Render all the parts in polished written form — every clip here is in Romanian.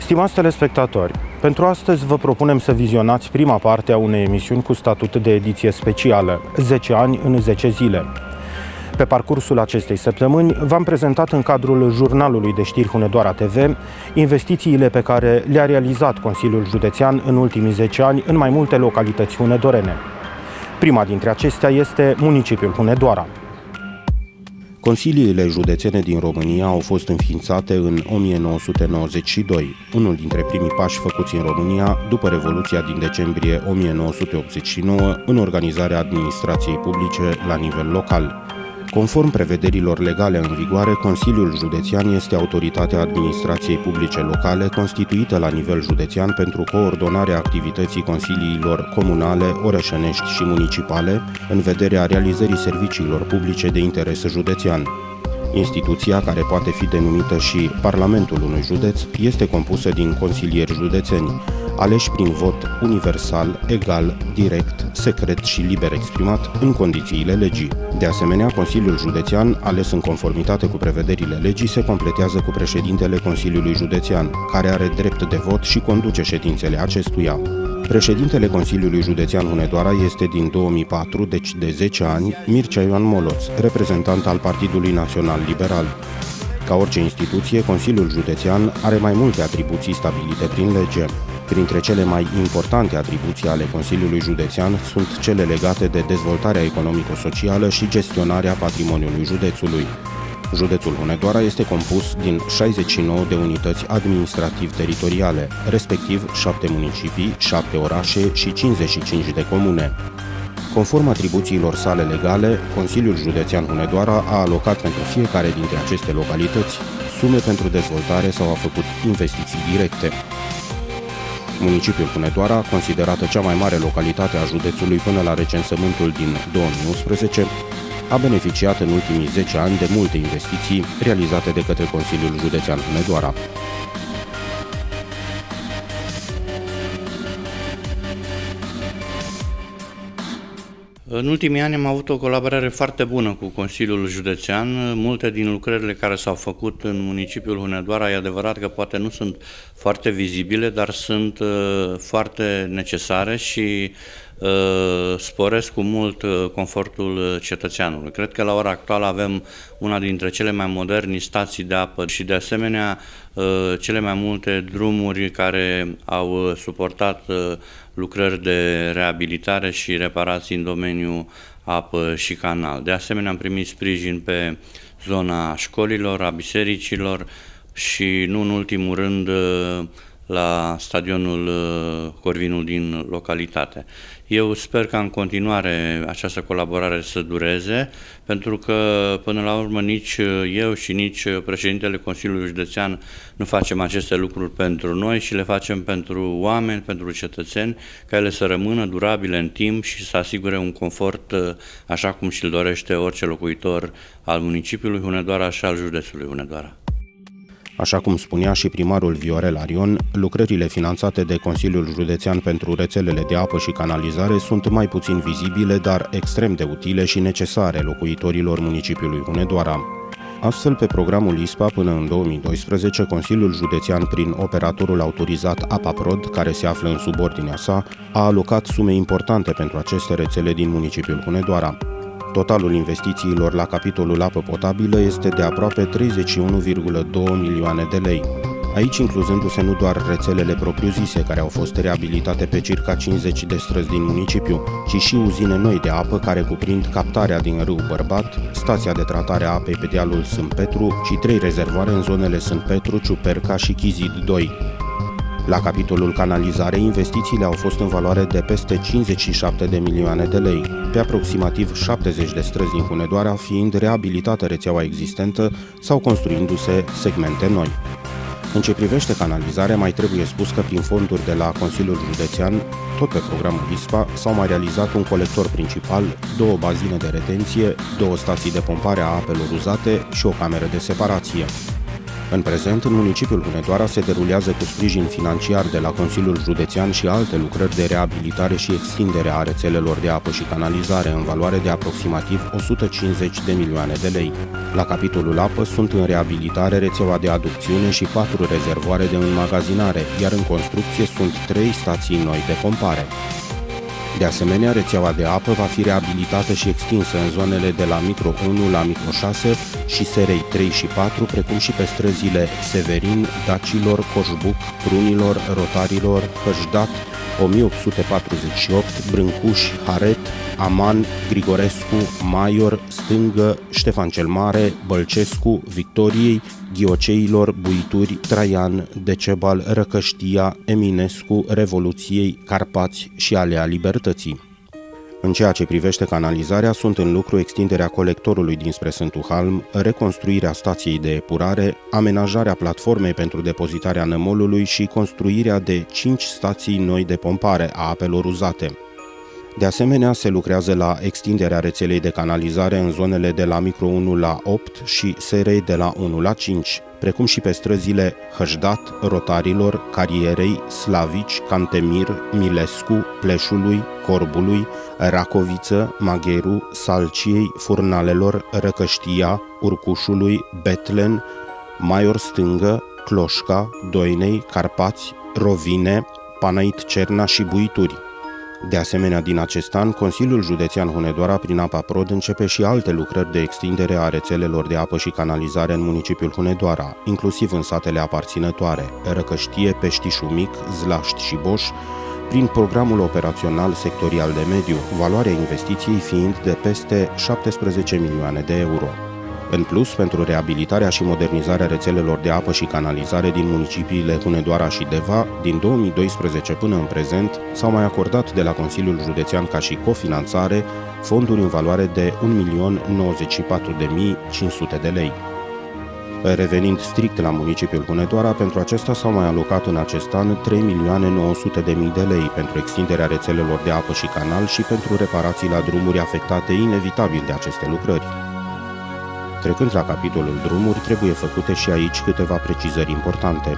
Stimați telespectatori, pentru astăzi vă propunem să vizionați prima parte a unei emisiuni cu statut de ediție specială, 10 ani în 10 zile. Pe parcursul acestei săptămâni v-am prezentat în cadrul jurnalului de știri Hunedoara TV investițiile pe care le-a realizat Consiliul Județean în ultimii 10 ani în mai multe localități hunedorene. Prima dintre acestea este municipiul Hunedoara. Consiliile județene din România au fost înființate în 1992, unul dintre primii pași făcuți în România după Revoluția din decembrie 1989 în organizarea administrației publice la nivel local. Conform prevederilor legale în vigoare, Consiliul Județean este autoritatea administrației publice locale constituită la nivel județean pentru coordonarea activității consiliilor comunale, orășenești și municipale în vederea realizării serviciilor publice de interes județean. Instituția, care poate fi denumită și Parlamentul unui județ, este compusă din consilieri județeni, aleși prin vot universal, egal, direct, secret și liber exprimat în condițiile legii. De asemenea, Consiliul Județean, ales în conformitate cu prevederile legii, se completează cu președintele Consiliului Județean, care are drept de vot și conduce ședințele acestuia. Președintele Consiliului Județean Hunedoara este din 2004, deci de 10 ani, Mircea Ioan Moloț, reprezentant al Partidului Național Liberal. Ca orice instituție, Consiliul Județean are mai multe atribuții stabilite prin lege. Printre cele mai importante atribuții ale Consiliului Județean sunt cele legate de dezvoltarea economico-socială și gestionarea patrimoniului județului. Județul Hunedoara este compus din 69 de unități administrativ-teritoriale, respectiv 7 municipii, 7 orașe și 55 de comune. Conform atribuțiilor sale legale, Consiliul Județean Hunedoara a alocat pentru fiecare dintre aceste localități sume pentru dezvoltare sau a făcut investiții directe. Municipiul Hunedoara, considerată cea mai mare localitate a județului până la recensământul din 2011, a beneficiat în ultimii 10 ani de multe investiții realizate de către Consiliul Județean Hunedoara. În ultimii ani am avut o colaborare foarte bună cu Consiliul Județean. Multe din lucrările care s-au făcut în municipiul Hunedoara, e adevărat că poate nu sunt foarte vizibile, dar sunt foarte necesare și sporesc cu mult confortul cetățeanului. Cred că la ora actuală avem una dintre cele mai moderne stații de apă și de asemenea cele mai multe drumuri care au suportat lucrări de reabilitare și reparații în domeniul apă și canal. De asemenea am primit sprijin pe zona școlilor, a bisericilor și nu în ultimul rând la stadionul Corvinul din localitate. Eu sper ca în continuare această colaborare să dureze, pentru că până la urmă nici eu și nici președintele Consiliului Județean nu facem aceste lucruri pentru noi, ci le facem pentru oameni, pentru cetățeni, ca ele să rămână durabile în timp și să asigure un confort așa cum și-l dorește orice locuitor al municipiului Hunedoara și al județului Hunedoara. Așa cum spunea și primarul Viorel Arion, lucrările finanțate de Consiliul Județean pentru rețelele de apă și canalizare sunt mai puțin vizibile, dar extrem de utile și necesare locuitorilor municipiului Hunedoara. Astfel, pe programul ISPA până în 2012, Consiliul Județean, prin operatorul autorizat APAPROD, care se află în subordinea sa, a alocat sume importante pentru aceste rețele din municipiul Hunedoara. Totalul investițiilor la capitolul apă potabilă este de aproape 31,2 milioane de lei. Aici incluzându-se nu doar rețelele propriu-zise care au fost reabilitate pe circa 50 de străzi din municipiu, ci și uzine noi de apă care cuprind captarea din râul Bărbat, stația de tratare a apei pe dealul Sânt Petru și 3 rezervoare în zonele Sânt Petru, Ciuperca și Chizid 2. La capitolul canalizare, investițiile au fost în valoare de peste 57 de milioane de lei, pe aproximativ 70 de străzi din Hunedoara fiind reabilitată rețeaua existentă sau construindu-se segmente noi. În ce privește canalizarea, mai trebuie spus că prin fonduri de la Consiliul Județean, tot pe programul ISPA, s-au mai realizat un colector principal, 2 bazine de retenție, 2 stații de pompare a apelor uzate și o cameră de separație. În prezent, în municipiul Hunedoara se derulează cu sprijin financiar de la Consiliul Județean și alte lucrări de reabilitare și extindere a rețelelor de apă și canalizare în valoare de aproximativ 150 de milioane de lei. La capitolul apă sunt în reabilitare rețeaua de aducțiune și 4 rezervoare de înmagazinare, iar în construcție sunt 3 stații noi de pompare. De asemenea, rețeaua de apă va fi reabilitată și extinsă în zonele de la micro 1 la micro 6 și serei 3 și 4, precum și pe străzile Severin, Dacilor, Coșbuc, Prunilor, Rotarilor, Hăjdat, 1848, Brâncuș, Haret, Aman, Grigorescu, Maior, Stângă, Ștefan cel Mare, Bălcescu, Victoriei, Ghioceilor, Buituri, Traian, Decebal, Răcăștia, Eminescu, Revoluției, Carpați și Alea Libertății. În ceea ce privește canalizarea, sunt în lucru extinderea colectorului dinspre Sfântul Halm, reconstruirea stației de epurare, amenajarea platformei pentru depozitarea nămolului și construirea de 5 stații noi de pompare a apelor uzate. De asemenea, se lucrează la extinderea rețelei de canalizare în zonele de la micro 1 la 8 și serei de la 1 la 5, precum și pe străzile Hăjdat, Rotarilor, Carierei, Slavici, Cantemir, Milescu, Pleșului, Corbului, Racoviță, Magheru, Salciei, Furnalelor, Răcăștia, Urcușului, Betlen, Maior Stângă, Cloșca, Doinei, Carpați, Rovine, Panait Cerna și Buituri. De asemenea, din acest an, Consiliul Județean Hunedoara, prin APA Prod, începe și alte lucrări de extindere a rețelelor de apă și canalizare în municipiul Hunedoara, inclusiv în satele aparținătoare, Răcăștie, Peștișul Mic, Zlaști și Boș, prin programul operațional sectorial de mediu, valoarea investiției fiind de peste 17 milioane de euro. În plus, pentru reabilitarea și modernizarea rețelelor de apă și canalizare din municipiile Hunedoara și Deva, din 2012 până în prezent, s-au mai acordat de la Consiliul Județean ca și cofinanțare fonduri în valoare de 1.094.500 de lei. Revenind strict la municipiul Hunedoara, pentru acesta s-au mai alocat în acest an 3.900.000 de lei pentru extinderea rețelelor de apă și canal și pentru reparații la drumuri afectate inevitabil de aceste lucrări. Trecând la capitolul drumuri, trebuie făcute și aici câteva precizări importante.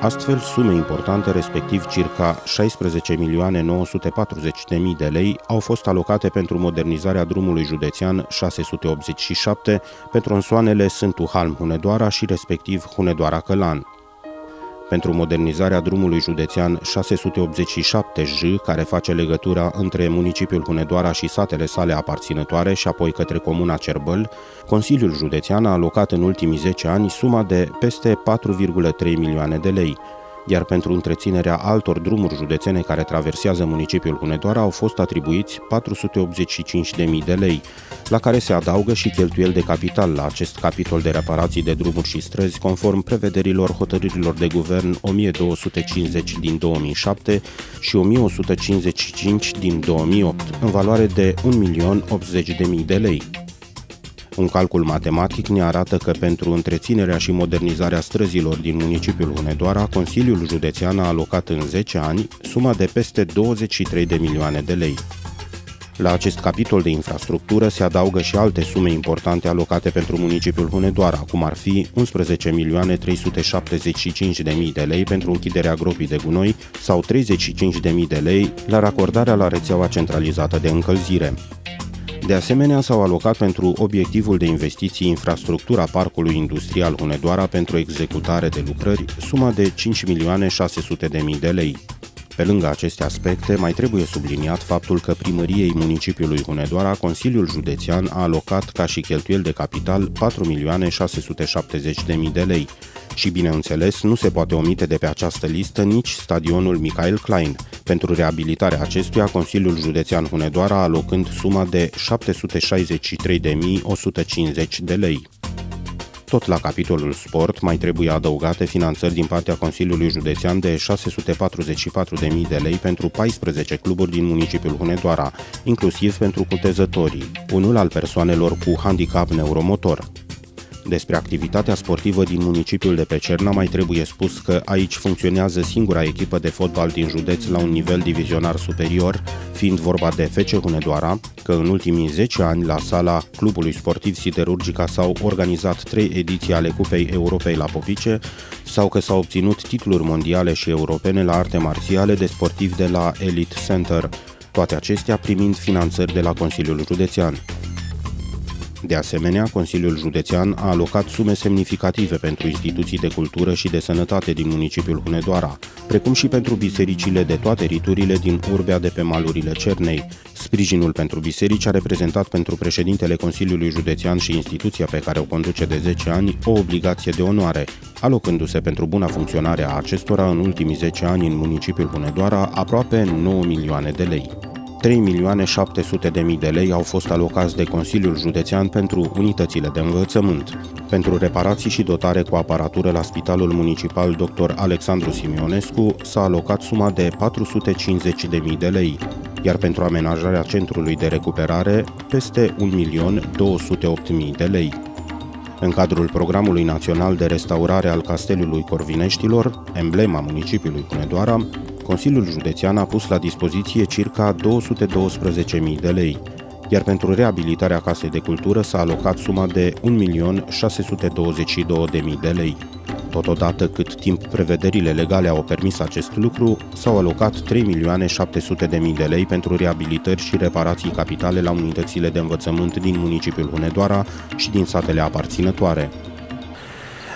Astfel, sume importante, respectiv circa 16.940.000 de lei, au fost alocate pentru modernizarea drumului județean 687 pentru însoanele Sfântul Halm Hunedoara și respectiv Hunedoara Călan. Pentru modernizarea drumului județean 687J, care face legătura între municipiul Hunedoara și satele sale aparținătoare și apoi către comuna Cerbăl, Consiliul Județean a alocat în ultimii 10 ani suma de peste 4,3 milioane de lei, iar pentru întreținerea altor drumuri județene care traversează municipiul Hunedoara au fost atribuiți 485.000 de lei, la care se adaugă și cheltuieli de capital la acest capitol de reparații de drumuri și străzi, conform prevederilor hotărârilor de guvern 1250 din 2007 și 1155 din 2008, în valoare de 1.080.000 de lei. Un calcul matematic ne arată că pentru întreținerea și modernizarea străzilor din municipiul Hunedoara, Consiliul Județean a alocat în 10 ani suma de peste 23 de milioane de lei. La acest capitol de infrastructură se adaugă și alte sume importante alocate pentru municipiul Hunedoara, cum ar fi 11.375.000 de lei pentru închiderea gropii de gunoi sau 35.000 de lei la racordarea la rețeaua centralizată de încălzire. De asemenea, s-au alocat pentru obiectivul de investiții infrastructura Parcului Industrial Hunedoara pentru executare de lucrări suma de 5.600.000 de lei. Pe lângă aceste aspecte, mai trebuie subliniat faptul că primăriei municipiului Hunedoara, Consiliul Județean a alocat ca și cheltuieli de capital 4.670.000 de lei. Și, bineînțeles, nu se poate omite de pe această listă nici stadionul Michael Klein. Pentru reabilitarea acestuia, Consiliul Județean Hunedoara alocând suma de 763.150 de lei. Tot la capitolul sport mai trebuie adăugate finanțări din partea Consiliului Județean de 644.000 de lei pentru 14 cluburi din municipiul Hunedoara, inclusiv pentru cutezătorii, unul al persoanelor cu handicap neuromotor. Despre activitatea sportivă din municipiul de Pecerna mai trebuie spus că aici funcționează singura echipă de fotbal din județ la un nivel divizionar superior, fiind vorba de FC Hunedoara, că în ultimii 10 ani la sala Clubului Sportiv Siderurgica s-au organizat 3 ediții ale Cupei Europei la Popice sau că s-au obținut titluri mondiale și europene la arte marțiale de sportivi de la Elite Center, toate acestea primind finanțări de la Consiliul Județean. De asemenea, Consiliul Județean a alocat sume semnificative pentru instituții de cultură și de sănătate din municipiul Hunedoara, precum și pentru bisericile de toate riturile din urbea de pe malurile Cernei. Sprijinul pentru biserici a reprezentat pentru președintele Consiliului Județean și instituția pe care o conduce de 10 ani o obligație de onoare, alocându-se pentru buna funcționare a acestora în ultimii 10 ani în municipiul Hunedoara aproape 9 milioane de lei. 3.700.000 de lei au fost alocați de Consiliul Județean pentru unitățile de învățământ. Pentru reparații și dotare cu aparatură la Spitalul Municipal Dr. Alexandru Simionescu s-a alocat suma de 450.000 de lei, iar pentru amenajarea centrului de recuperare peste 1.208.000 de lei. În cadrul Programului Național de Restaurare al Castelului Corvineștilor, emblema municipiului Hunedoara, Consiliul Județean a pus la dispoziție circa 212.000 de lei, iar pentru reabilitarea Casei de Cultură s-a alocat suma de 1.622.000 de lei. Totodată, cât timp prevederile legale au permis acest lucru, s-au alocat 3.700.000 de lei pentru reabilitări și reparații capitale la unitățile de învățământ din municipiul Hunedoara și din satele aparținătoare.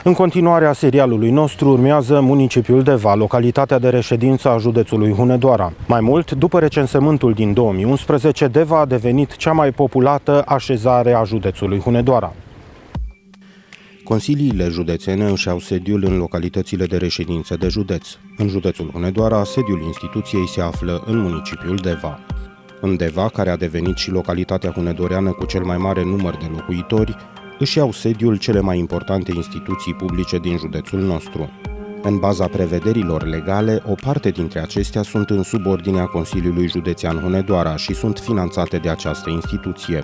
În continuare a serialului nostru urmează municipiul Deva, localitatea de reședință a județului Hunedoara. Mai mult, după recensământul din 2011, Deva a devenit cea mai populată așezare a județului Hunedoara. Consiliile județene își au sediul în localitățile de reședință de județ. În județul Hunedoara, sediul instituției se află în municipiul Deva. În Deva, care a devenit și localitatea hunedoreană cu cel mai mare număr de locuitori, își iau sediul cele mai importante instituții publice din județul nostru. În baza prevederilor legale, o parte dintre acestea sunt în subordinea Consiliului Județean Hunedoara și sunt finanțate de această instituție.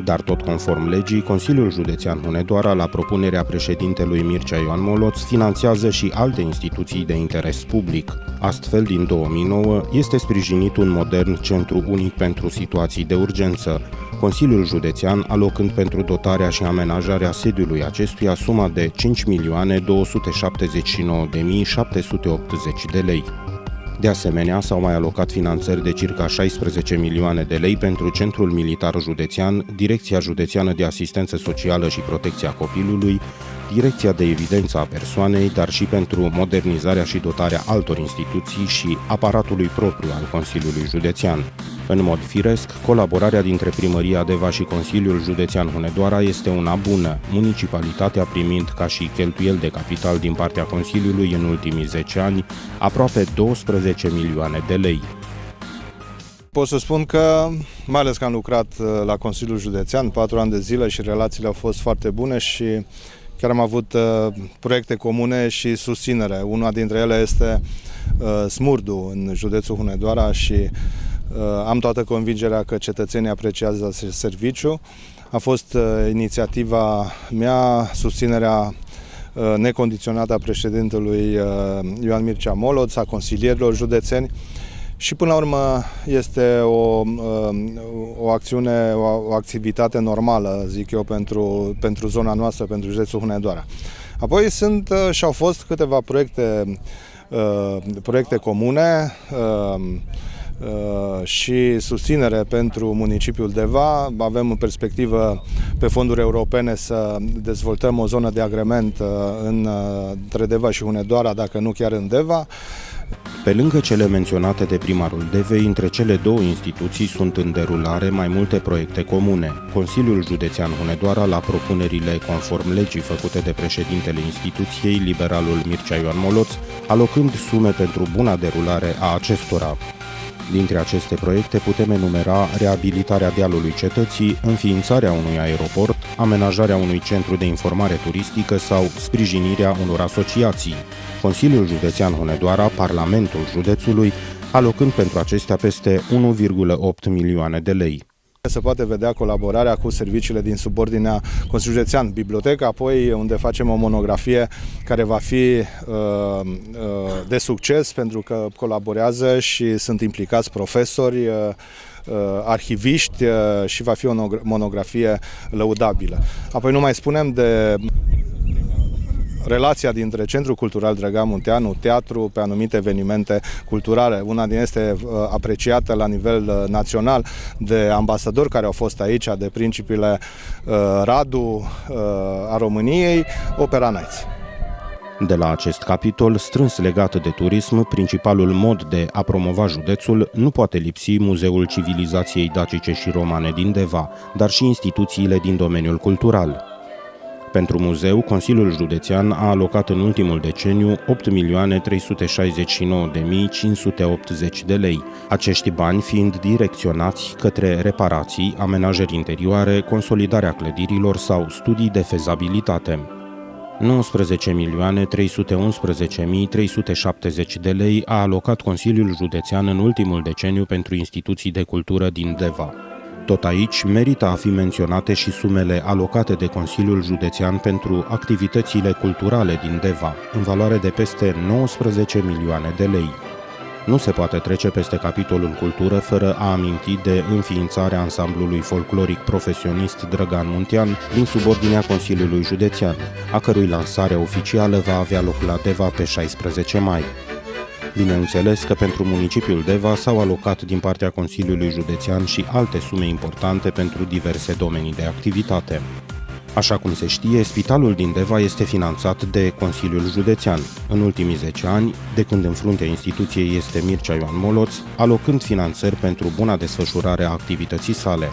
Dar tot conform legii, Consiliul Județean Hunedoara, la propunerea președintelui Mircea Ioan Moloț, finanțează și alte instituții de interes public. Astfel, din 2009, este sprijinit un modern centru unic pentru situații de urgență, Consiliul Județean alocând pentru dotarea și amenajarea sediului acestuia suma de 5.279.780 de lei. De asemenea, s-au mai alocat finanțări de circa 16 milioane de lei pentru Centrul Militar Județean, Direcția Județeană de Asistență Socială și Protecția Copilului, Direcția de Evidență a Persoanei, dar și pentru modernizarea și dotarea altor instituții și aparatului propriu al Consiliului Județean. În mod firesc, colaborarea dintre Primăria Deva și Consiliul Județean Hunedoara este una bună, municipalitatea primind ca și cheltuieli de capital din partea Consiliului în ultimii 10 ani aproape 12 milioane de lei. Pot să spun că, mai ales că am lucrat la Consiliul Județean 4 ani de zile și relațiile au fost foarte bune și chiar am avut proiecte comune și susținere. Una dintre ele este Smurdu în județul Hunedoara și am toată convingerea că cetățenii apreciază acest serviciu. A fost inițiativa mea, susținerea necondiționată a președintelui Ioan Mircea Moloț, a consilierilor județeni și până la urmă este o acțiune, o activitate normală, zic eu, pentru zona noastră, pentru județul Hunedoara. Apoi sunt și au fost câteva proiecte comune și susținere pentru municipiul Deva. Avem în perspectivă pe fonduri europene să dezvoltăm o zonă de agrement între Deva și Hunedoara, dacă nu chiar în Deva. Pe lângă cele menționate de primarul Devei, între cele două instituții sunt în derulare mai multe proiecte comune. Consiliul Județean Hunedoara, la propunerile conform legii făcute de președintele instituției, liberalul Mircea Ioan Moloț, alocând sume pentru buna derulare a acestora. Dintre aceste proiecte putem enumera reabilitarea dealului cetății, înființarea unui aeroport, amenajarea unui centru de informare turistică sau sprijinirea unor asociații. Consiliul Județean Hunedoara, Parlamentul județului, alocând pentru acestea peste 1,8 milioane de lei. Se poate vedea colaborarea cu serviciile din subordinea Consiliului Județean, biblioteca, apoi unde facem o monografie care va fi de succes pentru că colaborează și sunt implicați profesori, arhiviști și va fi o monografie lăudabilă. Apoi nu mai spunem de relația dintre Centrul Cultural Drăgan Munteanu, teatru pe anumite evenimente culturale. Una din este apreciată la nivel național de ambasadori care au fost aici, de principiile Radu a României, Opera Nights. De la acest capitol, strâns legat de turism, principalul mod de a promova județul, nu poate lipsi Muzeul Civilizației Dacice și Romane din Deva, dar și instituțiile din domeniul cultural. Pentru muzeu, Consiliul Județean a alocat în ultimul deceniu 8.369.580 de lei, acești bani fiind direcționați către reparații, amenajări interioare, consolidarea clădirilor sau studii de fezabilitate. 19.311.370 de lei a alocat Consiliul Județean în ultimul deceniu pentru instituții de cultură din Deva. Tot aici merită a fi menționate și sumele alocate de Consiliul Județean pentru activitățile culturale din Deva, în valoare de peste 19 milioane de lei. Nu se poate trece peste capitolul cultură fără a aminti de înființarea ansamblului folcloric profesionist Drăgan Muntean din subordinea Consiliului Județean, a cărui lansare oficială va avea loc la Deva pe 16 mai. Bineînțeles că pentru municipiul Deva s-au alocat din partea Consiliului Județean și alte sume importante pentru diverse domenii de activitate. Așa cum se știe, spitalul din Deva este finanțat de Consiliul Județean. În ultimii 10 ani, de când în fruntea instituției este Mircea Ioan Moloț, alocând finanțări pentru buna desfășurare a activității sale.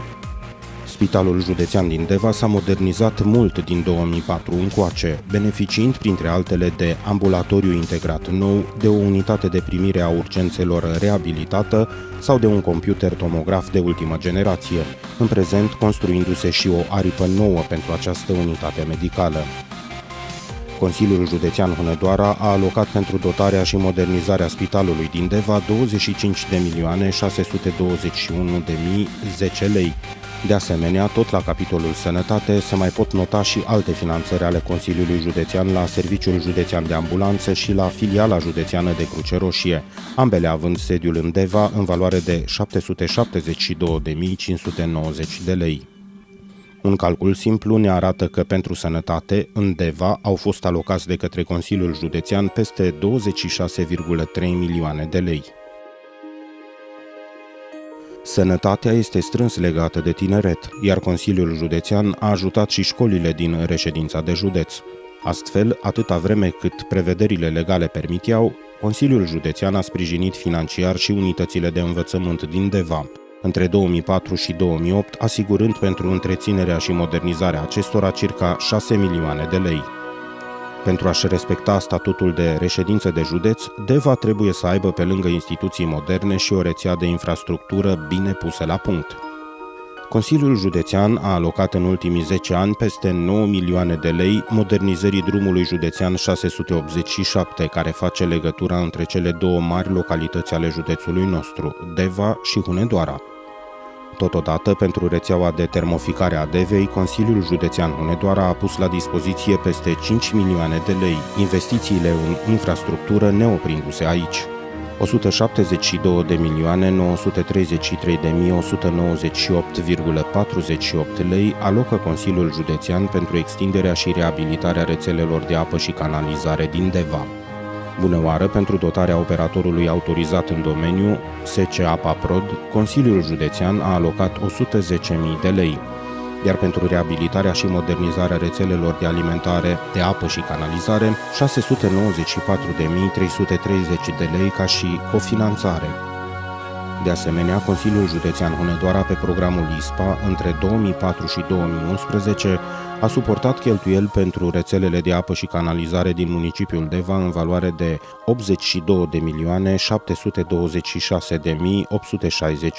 Spitalul Județean din Deva s-a modernizat mult din 2004 încoace, beneficiind printre altele de ambulatoriu integrat nou, de o unitate de primire a urgențelor reabilitată sau de un computer tomograf de ultimă generație, în prezent construindu-se și o aripă nouă pentru această unitate medicală. Consiliul Județean Hunedoara a alocat pentru dotarea și modernizarea spitalului din Deva 25.621.010 lei. De asemenea, tot la capitolul sănătate se mai pot nota și alte finanțări ale Consiliului Județean la Serviciul Județean de Ambulanță și la Filiala Județeană de Cruce Roșie, ambele având sediul în Deva în valoare de 772.590 de lei. Un calcul simplu ne arată că pentru sănătate, în Deva, au fost alocați de către Consiliul Județean peste 26,3 milioane de lei. Sănătatea este strâns legată de tineret, iar Consiliul Județean a ajutat și școlile din reședința de județ. Astfel, atâta vreme cât prevederile legale permiteau, Consiliul Județean a sprijinit financiar și unitățile de învățământ din Deva, între 2004 și 2008, asigurând pentru întreținerea și modernizarea acestora circa 6 milioane de lei. Pentru a-și respecta statutul de reședință de județ, Deva trebuie să aibă pe lângă instituții moderne și o rețea de infrastructură bine pusă la punct. Consiliul Județean a alocat în ultimii 10 ani peste 9 milioane de lei modernizării drumului județean 687, care face legătura între cele două mari localități ale județului nostru, Deva și Hunedoara. Totodată, pentru rețeaua de termoficare a Devei, Consiliul Județean Hunedoara a pus la dispoziție peste 5 milioane de lei, investițiile în infrastructură neoprindu-se aici. 172.933.198,48 lei alocă Consiliul Județean pentru extinderea și reabilitarea rețelelor de apă și canalizare din Deva. Bunăoară, pentru dotarea operatorului autorizat în domeniu, SC Apa Prod, Consiliul Județean a alocat 110.000 de lei, iar pentru reabilitarea și modernizarea rețelelor de alimentare de apă și canalizare, 694.330 de lei ca și cofinanțare. De asemenea, Consiliul Județean Hunedoara pe programul ISPA între 2004 și 2011 a suportat cheltuieli pentru rețelele de apă și canalizare din municipiul Deva în valoare de 82.726.860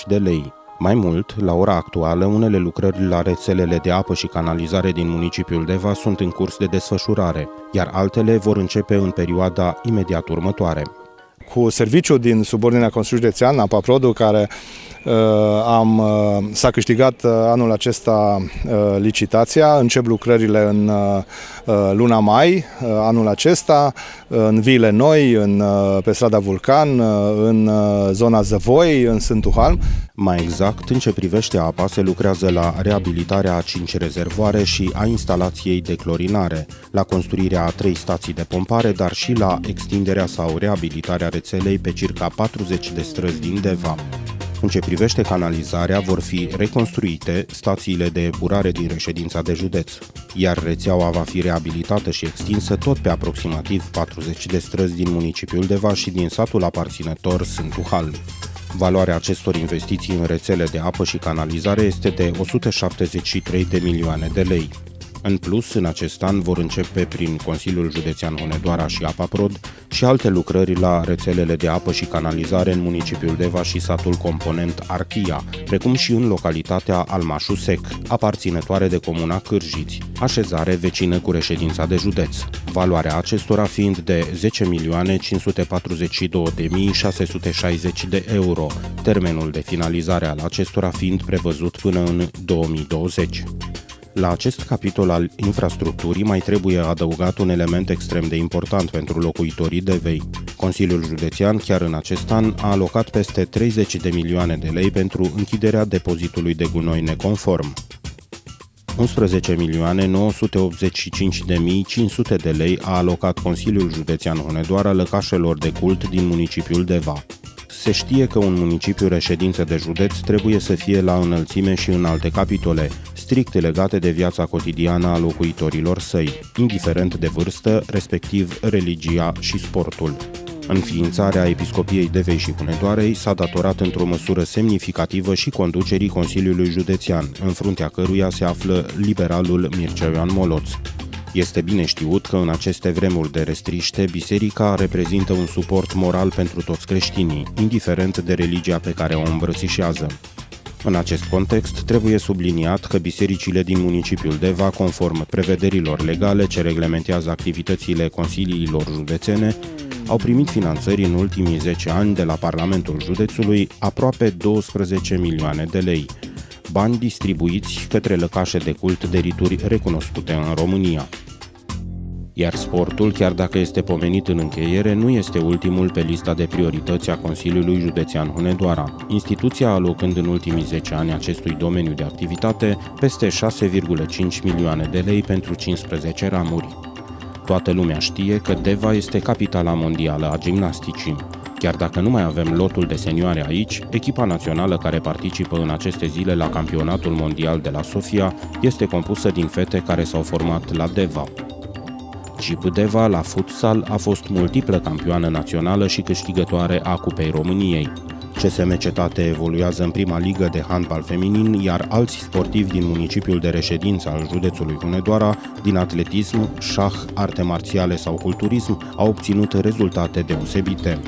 de lei. Mai mult, la ora actuală, unele lucrări la rețelele de apă și canalizare din municipiul Deva sunt în curs de desfășurare, iar altele vor începe în perioada imediat următoare. cu serviciul din subordinea Consiliului Județean, APAPROD-ul, care s-a câștigat anul acesta licitația. Încep lucrările în luna mai anul acesta, în viile noi, pe strada Vulcan, în zona Zăvoi, în Sfântul Halm. Mai exact, în ce privește apa, se lucrează la reabilitarea a 5 rezervoare și a instalației de clorinare, la construirea a 3 stații de pompare, dar și la extinderea sau reabilitarea rețelei pe circa 40 de străzi din Deva. În ce privește canalizarea, vor fi reconstruite stațiile de epurare din reședința de județ, iar rețeaua va fi reabilitată și extinsă tot pe aproximativ 40 de străzi din municipiul Deva și din satul aparținător Sfântul Halm. Valoarea acestor investiții în rețele de apă și canalizare este de 173 de milioane de lei. În plus, în acest an vor începe prin Consiliul Județean Hunedoara și APAPROD și alte lucrări la rețelele de apă și canalizare în municipiul Deva și satul component Archia, precum și în localitatea Almașu Sec, aparținătoare de comuna Cârjiți, așezare vecină cu reședința de județ. Valoarea acestora fiind de 10.542.660 de euro, termenul de finalizare al acestora fiind prevăzut până în 2020. La acest capitol al infrastructurii mai trebuie adăugat un element extrem de important pentru locuitorii Devei. Consiliul Județean chiar în acest an a alocat peste 30 de milioane de lei pentru închiderea depozitului de gunoi neconform. 11.985.500 de lei a alocat Consiliul Județean Hunedoara lăcașelor de cult din municipiul Deva. Se știe că un municipiu reședință de județ trebuie să fie la înălțime și în alte capitole, strict legate de viața cotidiană a locuitorilor săi, indiferent de vârstă, respectiv religia și sportul. Înființarea Episcopiei Devei și Hunedoarei s-a datorat într-o măsură semnificativă și conducerii Consiliului Județean, în fruntea căruia se află liberalul Mircea Ioan Moloț. Este bine știut că în aceste vremuri de restriște, biserica reprezintă un suport moral pentru toți creștinii, indiferent de religia pe care o îmbrățișează. În acest context, trebuie subliniat că bisericile din municipiul Deva, conform prevederilor legale ce reglementează activitățile consiliilor județene, au primit finanțări în ultimii 10 ani de la Parlamentul Județului aproape 12 milioane de lei, bani distribuiți către lăcașe de cult de rituri recunoscute în România. Iar sportul, chiar dacă este pomenit în încheiere, nu este ultimul pe lista de priorități a Consiliului Județean Hunedoara, instituția alocând în ultimii 10 ani acestui domeniu de activitate peste 6,5 milioane de lei pentru 15 ramuri. Toată lumea știe că Deva este capitala mondială a gimnasticii. Chiar dacă nu mai avem lotul de senioare aici, echipa națională care participă în aceste zile la campionatul mondial de la Sofia este compusă din fete care s-au format la Deva. GIP Deva, la futsal, a fost multiplă campioană națională și câștigătoare a Cupei României. CSM Cetate evoluează în prima ligă de handbal feminin, iar alți sportivi din municipiul de reședință al județului Hunedoara, din atletism, șah, arte marțiale sau culturism, au obținut rezultate deosebite.